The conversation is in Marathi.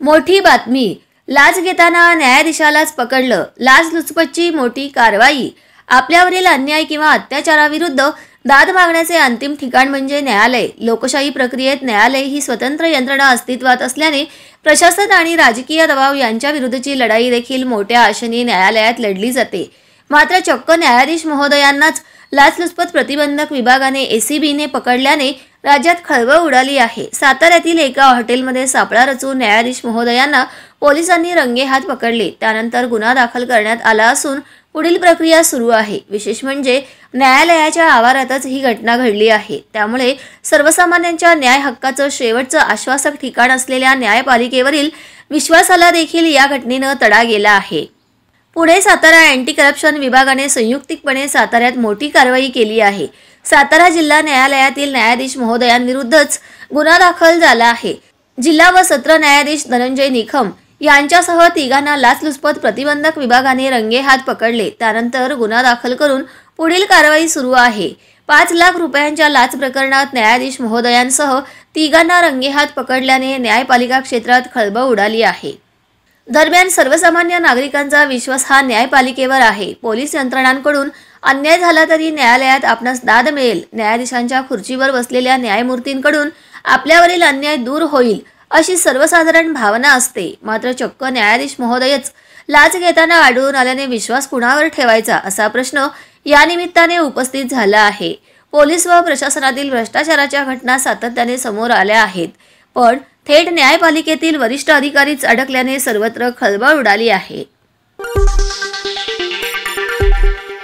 मोठी बातमी, लाच घेताना न्यायाधीशालाच पकडलं. लाचलुचपतची मोठी कारवाई. आपल्यावरील अन्याय किंवा अत्याचाराविरुद्ध दाद मागण्याचे अंतिम ठिकाण म्हणजे न्यायालय. लोकशाही प्रक्रियेत न्यायालय ही स्वतंत्र यंत्रणा अस्तित्वात असल्याने प्रशासन आणि राजकीय दबाव यांच्या विरुद्धची लढाई देखील मोठ्या आशेने न्यायालयात लढली जाते. मात्र चक्क न्यायाधीश महोदयांनाच लाचलुचपत प्रतिबंधक विभागाने एसीबीने पकडल्याने राज्यात खळबळ उडाली आहे. साताऱ्यातील एका हॉटेलमध्ये सापळा रचून न्यायाधीश महोदयांना पोलिसांनी रंगेहात पकडले. त्यानंतर गुन्हा दाखल करण्यात आला असून पुढील प्रक्रिया सुरू आहे. विशेष म्हणजे न्यायालयाच्या आवारातच ही घटना घडली आहे. त्यामुळे सर्वसामान्यांच्या न्याय हक्काचं शेवटचं आश्वासक ठिकाण असलेल्या न्यायपालिकेवरील विश्वासाला देखील या घटनेनं तडा गेला आहे. पुणे सातारा अँटी करप्शन विभागाने संयुक्तिकपणे साताऱ्यात मोठी कारवाई केली आहे. सातारा जिल्हा न्यायालयातील न्यायाधीश महोदयांविरुद्धच गुन्हा दाखल झाला आहे. जिल्हा व सत्र न्यायाधीश धनंजय निखम यांच्यासह तिघांना लाचलुचपत प्रतिबंधक विभागाने रंगेहात पकडले. त्यानंतर गुन्हा दाखल करून पुढील कारवाई सुरू आहे. 5 लाख रुपयांच्या लाच प्रकरणात न्यायाधीश महोदयांसह तिघांना रंगेहात पकडल्याने न्यायपालिका क्षेत्रात खळबळ उडाली आहे. दरम्यान सर्वसामान्य नागरिकांचा विश्वास हा न्यायपालिकेवर आहे. पोलीस यंत्रणांकडून अन्याय झाला तरी न्यायालयात आपणास दाद मिळेल. न्यायाधीशांच्या खुर्चीवर बसलेल्या न्यायमूर्तींकडून आपल्यावरील अन्याय दूर होईल अशी सर्वसाधारण भावना असते. मात्र चक्क न्यायाधीश महोदयच लाच घेताना आढळून आल्याने विश्वास कुणावर ठेवायचा असा प्रश्न या निमित्ताने उपस्थित झाला आहे. पोलीस व प्रशासनातील भ्रष्टाचाराच्या घटना सातत्याने समोर आल्या आहेत. पण थेट न्यायपालिकेतील वरिष्ठ अधिकारीच अडकल्याने सर्वत्र खळबळ उडाली आहे.